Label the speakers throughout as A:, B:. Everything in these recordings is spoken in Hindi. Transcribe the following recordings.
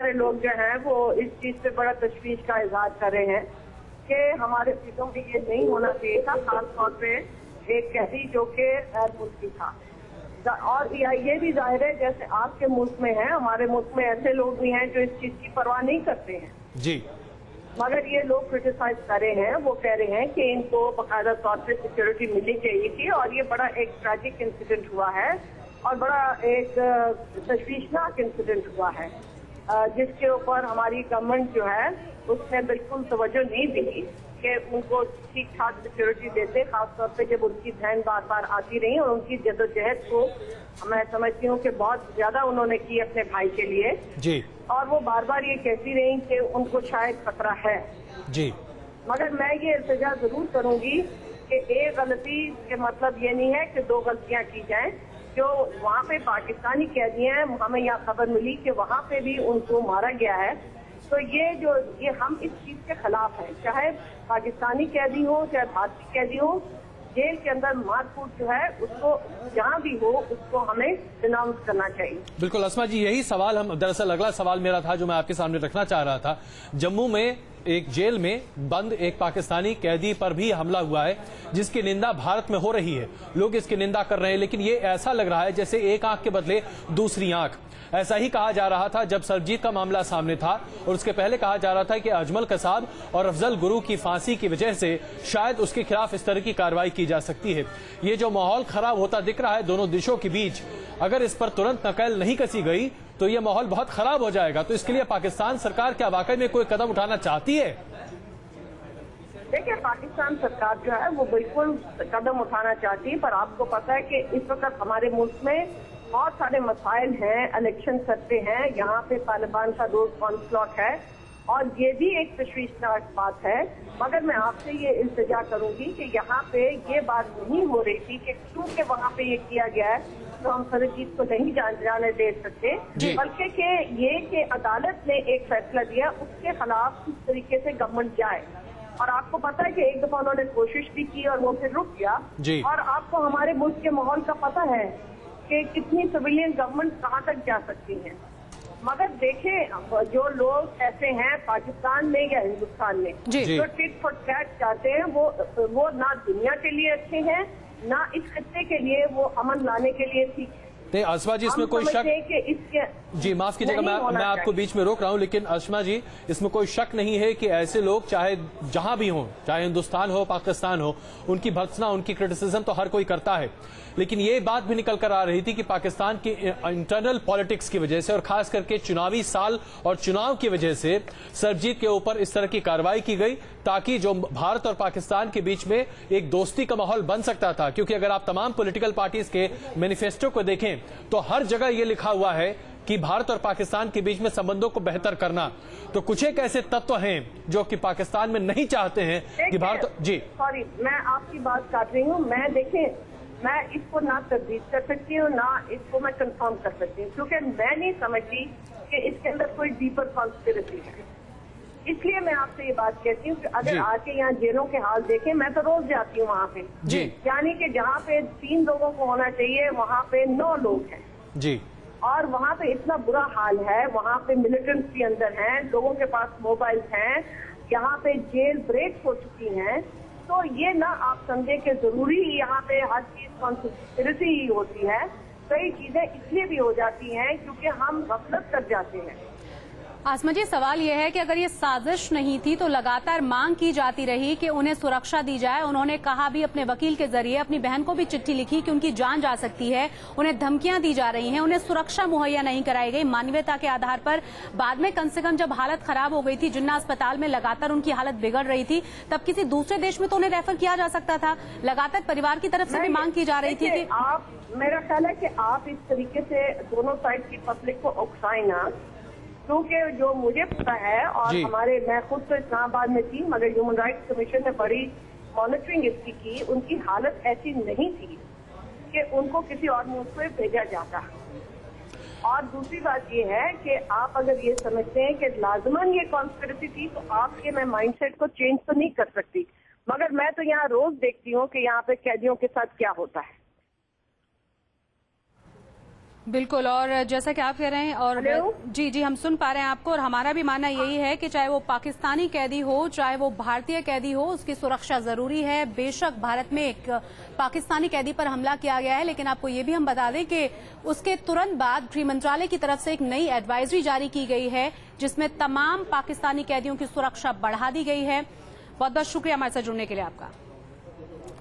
A: सारे लोग जो हैं वो इस चीज पे बड़ा तशवीश का इजहार कर रहे हैं कि हमारे चीजों में ये नहीं होना चाहिए था, खासतौर पे एक कैदी जो कि गैर मुल्की था। और ये भी जाहिर है जैसे आपके मुल्क में है, हमारे मुल्क में ऐसे लोग भी हैं जो इस चीज की परवाह नहीं करते हैं
B: जी, मगर
A: ये लोग क्रिटिसाइज कर रहे हैं, वो कह रहे हैं कि इनको बाकायदा तौर पे सिक्योरिटी मिलनी चाहिए थी। और ये बड़ा एक ट्रैजिक इंसिडेंट हुआ है और बड़ा एक तशवीशनाक इंसिडेंट हुआ है, जिसके ऊपर हमारी गवर्नमेंट जो है उसने बिल्कुल तवज्जो नहीं दी कि उनको ठीक ठाक सिक्योरिटी देते, खासतौर पे जब उनकी बहन बार बार आती रही और उनकी जद्दोजहद को मैं समझती हूँ कि बहुत ज्यादा उन्होंने की अपने भाई के लिए
B: जी,
A: और वो बार बार ये कहती रही कि उनको शायद खतरा है
B: जी।
A: मगर मैं ये इल्तिजा जरूर करूंगी कि एक गलती के मतलब ये नहीं है कि दो गलतियां की जाएं। जो वहाँ पे पाकिस्तानी कैदी हैं, हमें यहाँ खबर मिली कि वहाँ पे भी उनको मारा गया है। तो ये हम इस चीज के खिलाफ हैं, चाहे पाकिस्तानी कैदी हो चाहे भारतीय कैदी हो, जेल के अंदर मारकूट जो है उसको जहाँ भी हो उसको हमें डिनाउंस करना चाहिए।
B: बिल्कुल अस्मा जी, यही सवाल हम दरअसल अगला सवाल मेरा था जो मैं आपके सामने रखना चाह रहा था। जम्मू में एक जेल में बंद एक पाकिस्तानी कैदी पर भी हमला हुआ है जिसकी निंदा भारत में हो रही है, लोग इसकी निंदा कर रहे हैं, लेकिन ये ऐसा लग रहा है जैसे एक आंख के बदले दूसरी आंख। ऐसा ही कहा जा रहा था जब सरबजीत का मामला सामने था और उसके पहले कहा जा रहा था कि अजमल कसाब और अफजल गुरु की फांसी की वजह से शायद उसके खिलाफ इस तरह की कार्रवाई की जा सकती है। ये जो माहौल खराब होता दिख रहा है दोनों देशों के बीच, अगर इस पर तुरंत नकेल नहीं कसी गई तो ये माहौल बहुत खराब हो जाएगा। तो इसके लिए पाकिस्तान सरकार क्या वाकई में कोई कदम उठाना चाहती है?
A: देखिए, पाकिस्तान सरकार जो है वो बिल्कुल कदम उठाना चाहती है, पर आपको पता है कि इस वक्त हमारे मुल्क में बहुत सारे मसाइल हैं, इलेक्शन करते हैं, यहाँ पे तालिबान का रोज ऑनस्लॉट है और ये भी एक तशवीशनाक बात है। मगर मैं आपसे ये इल्तिजा करूंगी कि यहाँ पे ये बात नहीं हो रही थी कि क्योंकि वहाँ पे ये किया गया है तो हम सरबजीत को नहीं जाने दे सकते, बल्कि कि अदालत ने एक फैसला दिया उसके खिलाफ इस तरीके से गवर्नमेंट जाए। और आपको पता है कि एक दफा उन्होंने कोशिश भी की और वो फिर रुक गया। और आपको हमारे मुल्क के माहौल का पता है कि कितनी सिविलियन गवर्नमेंट कहाँ तक जा सकती है। मगर देखें, जो लोग ऐसे हैं पाकिस्तान में या हिंदुस्तान में जो टिट फॉर टैट चाहते हैं वो ना दुनिया के लिए अच्छे हैं ना इस खत्ते के लिए वो अमन लाने के लिए ठीक है।
B: नहीं अस्मा जी, इसमें कोई शक जी माफ कीजिएगा, मैं आपको बीच में रोक रहा हूं, लेकिन अस्मा जी इसमें कोई शक नहीं है कि ऐसे लोग चाहे जहां भी हों, चाहे हिंदुस्तान हो पाकिस्तान हो, उनकी भर्त्सना उनकी क्रिटिसिज्म तो हर कोई करता है। लेकिन ये बात भी निकल कर आ रही थी कि पाकिस्तान की इंटरनल पॉलिटिक्स की वजह से और खास करके चुनावी साल और चुनाव की वजह से सरबजीत के ऊपर इस तरह की कार्रवाई की गई ताकि जो भारत और पाकिस्तान के बीच में एक दोस्ती का माहौल बन सकता था। क्योंकि अगर आप तमाम पॉलिटिकल पार्टीज के मैनिफेस्टो को देखें तो हर जगह ये लिखा हुआ है कि भारत और पाकिस्तान के बीच में संबंधों को बेहतर करना। तो कुछ एक ऐसे तत्व हैं जो कि पाकिस्तान में नहीं चाहते हैं कि भारत जी
A: सॉरी मैं आपकी बात काट रही हूँ। मैं इसको ना तब्दील कर सकती हूँ ना इसको मैं कंफर्म कर सकती हूँ, क्योंकि मैं नहीं समझती कि इसके अंदर कोई डीपर कॉन्स्पिरेसी है। इसलिए मैं आपसे ये बात कहती हूँ कि अगर आके यहाँ जेलों के हाल देखें, मैं तो रोज जाती हूँ वहाँ पे, यानी कि जहाँ पे 3 लोगों को होना चाहिए वहाँ पे 9 लोग हैं
B: जी।
A: और वहाँ पे इतना बुरा हाल है, वहाँ पे मिलिटेंट्स भी अंदर हैं, लोगों के पास मोबाइल हैं, यहाँ पे जेल ब्रेक हो चुकी हैं। तो ये ना आप समझे कि जरूरी यहाँ पे हर चीज कॉन्स्पिरेसी ही होती है। कई चीजें इसलिए भी हो जाती हैं क्योंकि हम गफलत कर जाते हैं।
C: आसमा जी, सवाल यह है कि अगर ये साजिश नहीं थी तो लगातार मांग की जाती रही कि उन्हें सुरक्षा दी जाए। उन्होंने कहा भी अपने वकील के जरिए, अपनी बहन को भी चिट्ठी लिखी कि उनकी जान जा सकती है, उन्हें धमकियां दी जा रही हैं, उन्हें सुरक्षा मुहैया नहीं कराई गई मानवीयता के आधार पर। बाद में कम से कम जब हालत खराब हो गई थी, जिन्ना अस्पताल में लगातार उनकी हालत बिगड़ रही थी, तब किसी दूसरे देश में तो उन्हें रेफर किया जा सकता था। लगातार परिवार की तरफ से भी मांग की जा रही थी कि
A: मेरा ख्याल है कि आप इस तरीके से दोनों साइड की पब्लिक को उकसाएं ना, क्योंकि जो मुझे पता है और मैं खुद तो इस्लामाबाद में थी, मगर ह्यूमन राइट्स कमीशन ने बड़ी मॉनिटरिंग इसकी की, उनकी हालत ऐसी नहीं थी कि उनको किसी और मुल्क में भेजा जाता। और दूसरी बात ये है कि आप अगर ये समझते हैं कि लाजमन ये कॉन्स्पिरेसी थी तो आपके मैं माइंडसेट को चेंज तो नहीं कर सकती, मगर मैं तो यहाँ रोज देखती हूँ कि यहाँ पे कैदियों के साथ क्या होता है।
C: बिल्कुल, और जैसा कि आप कह रहे हैं और जी हम सुन पा रहे हैं आपको, और हमारा भी मानना यही है कि चाहे वो पाकिस्तानी कैदी हो चाहे वो भारतीय कैदी हो, उसकी सुरक्षा जरूरी है। बेशक भारत में एक पाकिस्तानी कैदी पर हमला किया गया है, लेकिन आपको ये भी हम बता दें कि उसके तुरंत बाद गृह मंत्रालय की तरफ से एक नई एडवाइजरी जारी की गई है जिसमें तमाम पाकिस्तानी कैदियों की सुरक्षा बढ़ा दी गई है। बहुत बहुत शुक्रिया हमारे साथ जुड़ने के लिए आपका।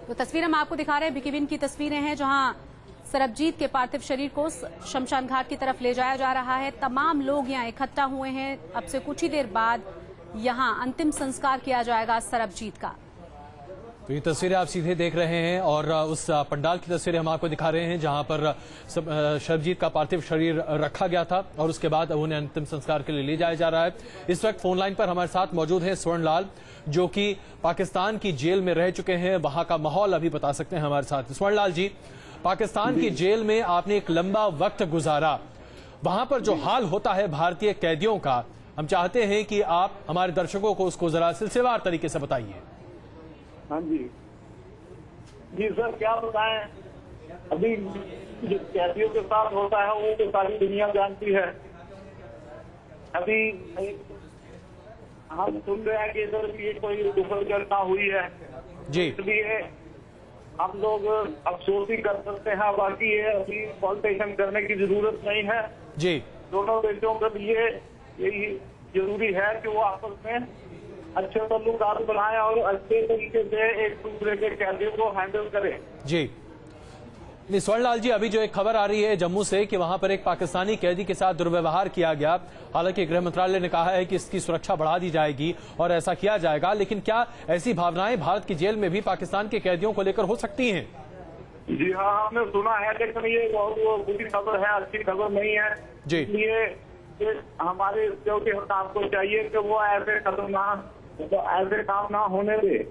C: तो तस्वीर हम आपको दिखा रहे हैं, बिकिबिन की तस्वीरें हैं जहां सरबजीत के पार्थिव शरीर को शमशान घाट की तरफ ले जाया जा रहा है। तमाम लोग यहां इकट्ठा हुए हैं। अब से कुछ ही देर बाद यहां अंतिम संस्कार किया जाएगा सरबजीत का।
B: तो ये तस्वीरें आप सीधे देख रहे हैं और उस पंडाल की तस्वीरें हम आपको दिखा रहे हैं जहां पर सरबजीत का पार्थिव शरीर रखा गया था और उसके बाद उन्हें अंतिम संस्कार के लिए ले जाया जा रहा है। इस वक्त फोन लाइन पर हमारे साथ मौजूद है स्वर्ण लाल, जो कि पाकिस्तान की जेल में रह चुके हैं। वहां का माहौल अभी बता सकते हैं हमारे साथ। स्वर्ण लाल जी, पाकिस्तान की जेल में आपने एक लंबा वक्त गुजारा, वहां पर जो हाल होता है भारतीय कैदियों का, हम चाहते हैं कि आप हमारे दर्शकों को उसको जरा सिलसिलेवार तरीके से बताइए।
D: हाँ जी सर, क्या बताएं। अभी जो कैदियों के साथ होता है वो तो सारी दुनिया जानती है। अभी हम सुन रहे हैं कि इधर भी कोई दुखद घटना हुई है
B: जी,
D: इसलिए हम लोग अफसोस ही कर सकते हैं। बाकी ये अभी पॉलिटिशियन करने की जरूरत नहीं है
B: जी।
D: दोनों देशों के लिए यही जरूरी है कि वो आपस में अच्छे ताल्लुकात बनाएं और अच्छे तरीके से एक दूसरे के कैदियों को हैंडल करें।
B: जी स्वर्णलाल जी, अभी जो एक खबर आ रही है जम्मू से कि वहां पर एक पाकिस्तानी कैदी के साथ दुर्व्यवहार किया गया, हालांकि गृह मंत्रालय ने कहा है कि इसकी सुरक्षा बढ़ा दी जाएगी और ऐसा किया जाएगा, लेकिन क्या ऐसी भावनाएं भारत की जेल में भी पाकिस्तान के कैदियों को लेकर हो सकती हैं?
D: जी हाँ, हमने सुना है, लेकिन ये बहुत बुरी खबर है, अच्छी खबर नहीं है जी। इसलिए हमारे सिक्योरिटी स्टाफ को चाहिए कि वो ऐसे काम ना होने दे।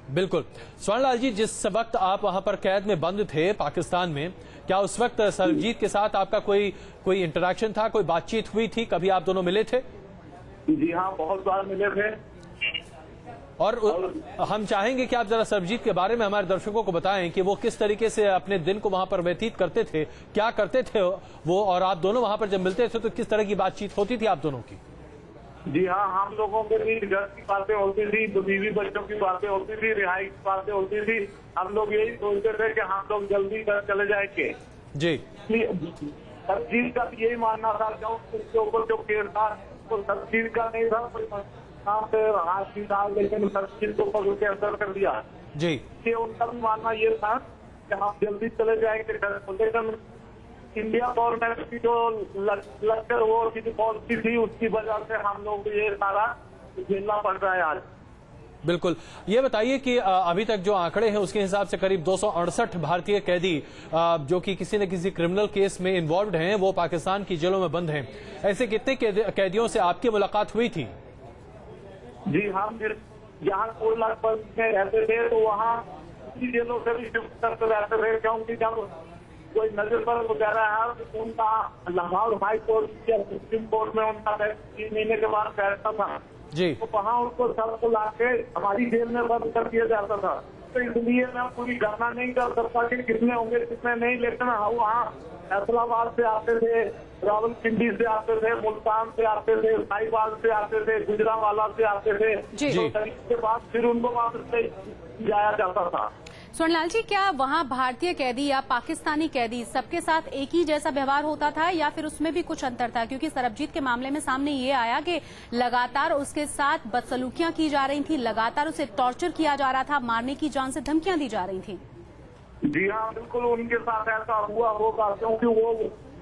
B: बिल्कुल। स्वर्णलाल जी, जिस वक्त आप वहां पर कैद में बंद थे पाकिस्तान में, क्या उस वक्त सरबजीत के साथ आपका कोई इंटरेक्शन था, कोई बातचीत हुई थी, कभी आप दोनों मिले थे?
D: जी हाँ, बहुत बार मिले थे।
B: और हम चाहेंगे कि आप जरा सरबजीत के बारे में हमारे दर्शकों को बताएं कि वो किस तरीके से अपने दिन को वहां पर व्यतीत करते थे, क्या करते थे वो, और आप दोनों वहां पर जब मिलते थे तो किस तरह की बातचीत होती थी आप दोनों की?
D: जी हाँ, हम लोगों के बीच घर की बातें होती थी, बीवी बच्चों की बातें होती थी, रिहाई की बातें होती थी। हम लोग यही सोचते थे कि हम लोग जल्दी घर चले जाएंगे जी। सरबजीत का भी यही मानना था कि उसके ऊपर जो केस था तो सरबजीत का नहीं था, हाथ की था, लेकिन सरबजीत को पकड़ के अंदर कर दिया जी। उनका भी मानना ये था कि हम जल्दी चले जाएंगे, लेकिन इंडिया गवर्नमेंट की जो लश्कर वो की पॉलिसी थी उसकी वजह से हम लोग ये सारा झेलना पड़ रहा है आज।
B: बिल्कुल। ये बताइए कि अभी तक जो आंकड़े हैं उसके हिसाब से करीब 268 भारतीय कैदी जो कि किसी न किसी क्रिमिनल केस में इन्वॉल्व हैं वो पाकिस्तान की जेलों में बंद हैं। ऐसे कितने कैदियों से आपकी मुलाकात हुई थी?
D: जी, हम जहाँ कोयला में रहते थे तो वहाँ उसी जेलों से भी शिफ्ट करते रहते थे, क्योंकि जब कोई नजर पर वगैरह है उनका लाहौर हाई कोर्ट या सुप्रीम कोर्ट में उनका 3 महीने के बाद बैठता था जी, तो वहाँ उनको सड़क ला के हमारी जेल में बंद कर दिया जाता था। तो इसलिए मैं पूरी गणना नहीं कर सकता कि कितने होंगे कितने नहीं, लेकिन वहाँ फैसलाबाद से आते थे, रावलपिंडी से आते थे, मुल्तान से आते थे, साहिबाल से आते थे, गुजरांवाला से आते थे, तो के बाद फिर उनको वापस ले जाया जाता था।
C: स्वर्णलाल जी, क्या वहाँ भारतीय कैदी या पाकिस्तानी कैदी सबके साथ एक ही जैसा व्यवहार होता था या फिर उसमें भी कुछ अंतर था? क्योंकि सरबजीत के मामले में सामने ये आया कि लगातार उसके साथ बदसलूकियां की जा रही थी, लगातार उसे टॉर्चर किया जा रहा था, मारने की जान से धमकियां दी जा रही थी।
D: जी हाँ, बिल्कुल उनके साथ ऐसा हुआ होगा, क्योंकि वो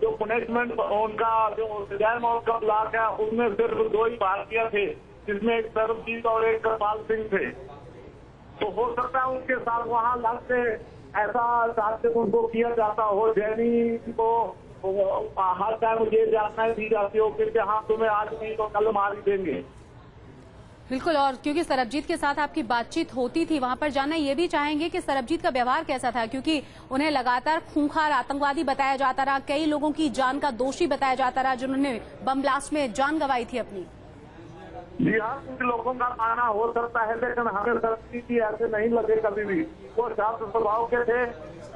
D: जो पनिशमेंट उनका जो सजाए मौत का ब्लॉक है उसमें सिर्फ 2 ही भारतीय थे, जिसमें एक सरबजीत और एक करपाल सिंह थे। तो हो सकता है उनके साथ वहाँ लग से ऐसा उनको किया जाता हो, जैनी को हर टाइम ये जानना दी जाती हो कि हाँ तुम्हें आज नहीं तो कल मार देंगे।
C: बिल्कुल। और क्योंकि सरबजीत के साथ आपकी बातचीत होती थी, वहां पर जानना ये भी चाहेंगे कि सरबजीत का व्यवहार कैसा था, क्योंकि उन्हें लगातार खूंखार आतंकवादी बताया जाता रहा, कई लोगों की जान का दोषी बताया जाता रहा जिन्होंने बम ब्लास्ट में जान गंवाई थी अपनी।
D: जी हाँ, कुछ लोगों का मानना हो सकता है, लेकिन हमें सरबजीत ऐसे नहीं लगे कभी भी। वो शांत स्वभाव के थे,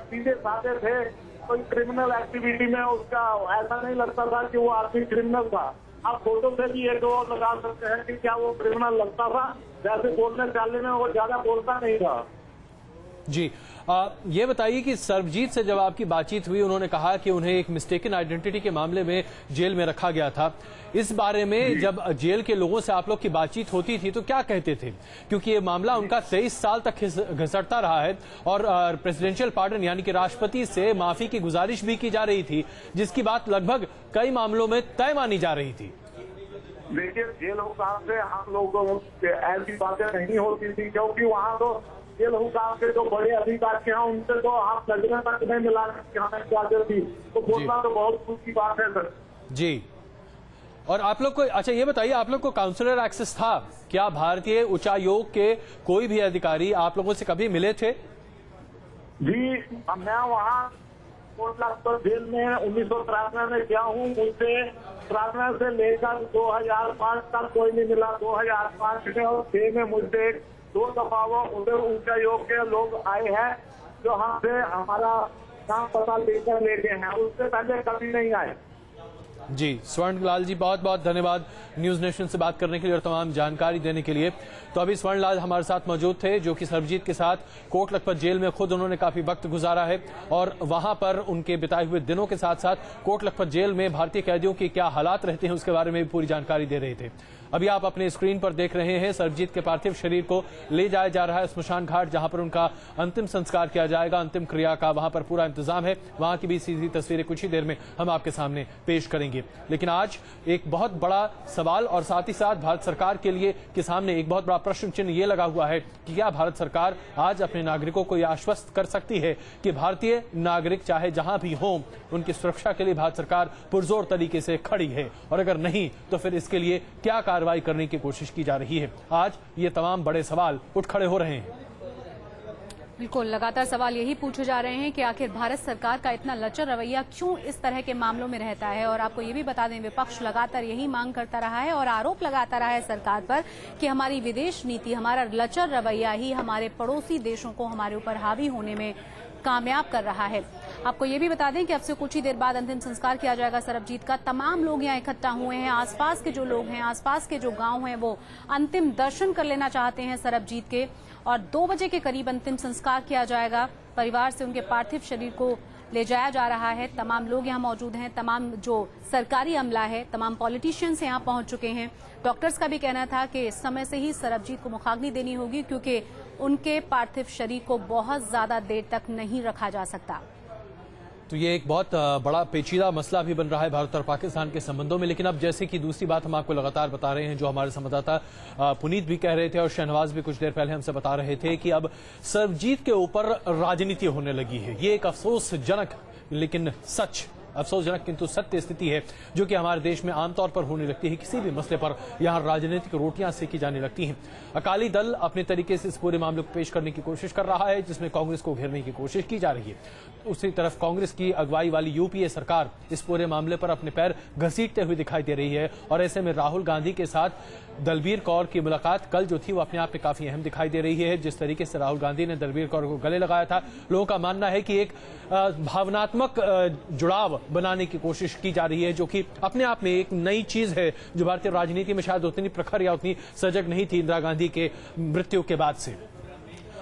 D: सीधे साधे थे, कोई क्रिमिनल एक्टिविटी में उसका ऐसा नहीं लगता था कि वो आदमी क्रिमिनल था। आप फोटो से भी एक दो लगा सकते हैं कि क्या वो क्रिमिनल लगता था, जैसे बोलने चालने में वो ज्यादा बोलता नहीं था।
B: जी, ये बताइए कि सरबजीत से जब आपकी बातचीत हुई, उन्होंने कहा कि उन्हें एक मिस्टेकन आइडेंटिटी के मामले में जेल में रखा गया था। इस बारे में जब जेल के लोगों से आप लोग की बातचीत होती थी तो क्या कहते थे? क्योंकि ये मामला उनका 23 साल तक घसटता रहा है और प्रेसिडेंशियल पार्डन यानी कि राष्ट्रपति से माफी की गुजारिश भी की जा रही थी, जिसकी बात लगभग कई मामलों में तय मानी जा रही थी।
D: देखिए, जेल हुकाम से हम लोगों ऐसी बातें नहीं होती थी, क्योंकि वहाँ तो जेल हुकाम के जो बड़े अधिकारी हैं उनसे तो आप नजरें तक नहीं मिलाने चाहते थी, तो बोलना तो बहुत खुश की बात है सर।
B: जी, और आप लोग को अच्छा ये बताइए, आप लोग को काउंसलर एक्सेस था क्या? भारतीय उच्चायोग के कोई भी अधिकारी आप लोगों से कभी मिले थे?
D: जी, मैं वहाँ कोटलाखपर जेल में 1993 में गया हूँ। मुझसे 93 से लेकर 2005 तक कोई नहीं मिला। 2005 में और 6 में मुझसे 2 दफा वो उधर उच्चायोग के लोग आए हैं जो हमसे हमारा नाम पता लेकर ले गए हैं, उससे पहले कभी नहीं आए।
B: जी, स्वर्णलाल जी, बहुत बहुत धन्यवाद न्यूज नेशन से बात करने के लिए और तमाम जानकारी देने के लिए। तो अभी स्वर्णलाल हमारे साथ मौजूद थे, जो कि सरबजीत के साथ कोट लखपत जेल में खुद उन्होंने काफी वक्त गुजारा है और वहां पर उनके बिताए हुए दिनों के साथ साथ कोट लखपत जेल में भारतीय कैदियों के क्या हालात रहते हैं उसके बारे में भी पूरी जानकारी दे रहे थे। अभी आप अपने स्क्रीन पर देख रहे हैं सरबजीत के पार्थिव शरीर को ले जाया जा रहा है स्मशान घाट, जहां पर उनका अंतिम संस्कार किया जाएगा। अंतिम क्रिया का वहां पर पूरा इंतजाम है। वहां की भी सीधी तस्वीरें कुछ ही देर में हम आपके सामने पेश करेंगे। लेकिन आज एक बहुत बड़ा सवाल और साथ ही साथ भारत सरकार के लिए के सामने एक बहुत बड़ा प्रश्न चिन्ह ये लगा हुआ है कि क्या भारत सरकार आज अपने नागरिकों को यह आश्वस्त कर सकती है कि भारतीय नागरिक चाहे जहां भी हों, उनकी सुरक्षा के लिए भारत सरकार पुरजोर तरीके से खड़ी है, और अगर नहीं तो फिर इसके लिए क्या कार्रवाई करने की कोशिश की जा रही है? आज ये तमाम बड़े सवाल उठ खड़े हो रहे हैं।
C: बिल्कुल, लगातार सवाल यही पूछे जा रहे हैं कि आखिर भारत सरकार का इतना लचर रवैया क्यों इस तरह के मामलों में रहता है। और आपको ये भी बता दें, विपक्ष लगातार यही मांग करता रहा है और आरोप लगाता रहा है सरकार पर कि हमारी विदेश नीति, हमारा लचर रवैया ही हमारे पड़ोसी देशों को हमारे ऊपर हावी होने में कामयाब कर रहा है। आपको ये भी बता दें कि अब से कुछ ही देर बाद अंतिम संस्कार किया जाएगा सरबजीत का। तमाम लोग यहाँ इकट्ठा हुए हैं। आसपास के जो लोग हैं, आसपास के जो गांव हैं, वो अंतिम दर्शन कर लेना चाहते हैं सरबजीत के, और 2 बजे के करीब अंतिम संस्कार किया जाएगा। परिवार से उनके पार्थिव शरीर को ले जाया जा रहा है। तमाम लोग यहाँ मौजूद हैं, तमाम जो सरकारी अमला है, तमाम पॉलिटिशियंस यहाँ पहुंच चुके हैं। डॉक्टर्स का भी कहना था कि इस समय से ही सरबजीत को मुखाग्नि देनी होगी, क्योंकि उनके पार्थिव शरीर को बहुत ज्यादा देर तक नहीं रखा जा सकता।
B: तो ये एक बहुत बड़ा पेचीदा मसला भी बन रहा है भारत और पाकिस्तान के संबंधों में। लेकिन अब जैसे कि दूसरी बात हम आपको लगातार बता रहे हैं, जो हमारे संवाददाता पुनीत भी कह रहे थे और शहनवाज भी कुछ देर पहले हमसे बता रहे थे कि अब सरबजीत के ऊपर राजनीति होने लगी है। ये एक अफसोसजनक लेकिन सच, अफसोसजनक किंतु सत्य स्थिति है जो कि हमारे देश में आमतौर पर होने लगती है। किसी भी मसले पर यहाँ राजनीतिक रोटियां सेकी जाने लगती हैं। अकाली दल अपने तरीके से इस पूरे मामले को पेश करने की कोशिश कर रहा है, जिसमें कांग्रेस को घेरने की कोशिश की जा रही है। दूसरी तरफ कांग्रेस की अगुवाई वाली यूपीए सरकार इस पूरे मामले पर अपने पैर घसीटते हुए दिखाई दे रही है। और ऐसे में राहुल गांधी के साथ दलबीर कौर की मुलाकात कल जो थी वो अपने आप में काफी अहम दिखाई दे रही है। जिस तरीके से राहुल गांधी ने दलबीर कौर को गले लगाया था, लोगों का मानना है कि एक भावनात्मक जुड़ाव बनाने की कोशिश की जा रही है, जो कि अपने आप में एक नई चीज है जो भारतीय राजनीति में शायद उतनी प्रखर या उतनी सजग नहीं थी इंदिरा गांधी के मृत्यु के बाद से।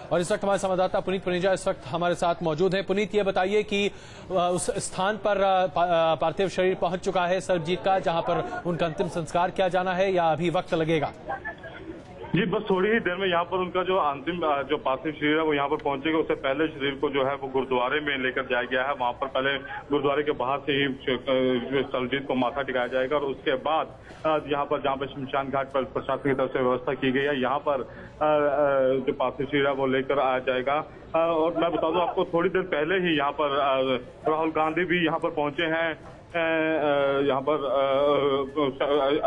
B: और इस वक्त हमारे संवाददाता पुनीत पनेजा इस वक्त हमारे साथ मौजूद हैं। पुनीत, ये बताइए कि उस स्थान पर पार्थिव शरीर पहुंच चुका है सरबजीत का, जहां पर उनका अंतिम संस्कार किया जाना है, या अभी वक्त लगेगा?
E: जी, बस थोड़ी ही देर में यहाँ पर उनका जो अंतिम जो पार्थिव शरीर है वो यहाँ पर पहुंचेगा। उससे पहले शरीर को जो है वो गुरुद्वारे में लेकर जाया गया है। वहाँ पर पहले गुरुद्वारे के बाहर से ही सरबजीत को माथा टिकाया जाएगा और उसके बाद यहाँ पर जहाँ पर शमशान घाट पर प्रशासन की तरफ से व्यवस्था की गई है, यहाँ पर जो पार्थिव शरीर है वो लेकर आया जाएगा। और मैं बता दूं आपको, थोड़ी देर पहले ही यहाँ पर राहुल गांधी भी यहाँ पर पहुंचे हैं यहाँ पर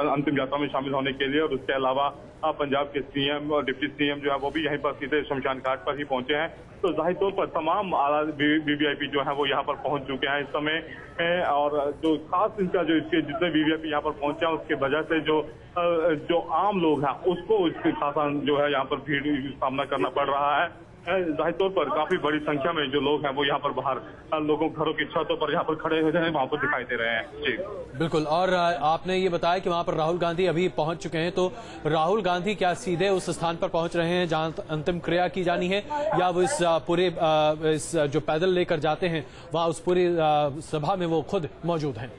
E: अंतिम यात्रा में शामिल होने के लिए। और उसके अलावा पंजाब के सीएम और डिप्टी सीएम जो है वो भी यहीं पर सीधे शमशान घाट पर ही पहुंचे हैं। तो जाहिर तौर पर तमाम वीवीआईपी जो है वो यहाँ पर पहुंच चुके हैं इस समय। और जो खास इनका जो इसके जितने वीवीआईपी यहाँ पर पहुंचे हैं उसके वजह से जो आम लोग हैं उसको इसके खासा जो है यहाँ पर भीड़ सामना करना पड़ रहा है। जाहिर तौर पर काफी बड़ी संख्या में जो लोग हैं वो यहाँ पर बाहर लोगों घरों की छतों पर यहाँ पर खड़े हुए हैं, वहाँ पर दिखाई दे रहे हैं। जी
B: बिल्कुल। और आपने ये बताया कि वहाँ पर राहुल गांधी अभी पहुंच चुके हैं, तो राहुल गांधी क्या सीधे उस स्थान पर पहुंच रहे हैं जहाँ अंतिम क्रिया की जानी है, या वो इस पूरे इस जो पैदल लेकर जाते हैं वहाँ उस पूरी सभा में वो खुद मौजूद हैं?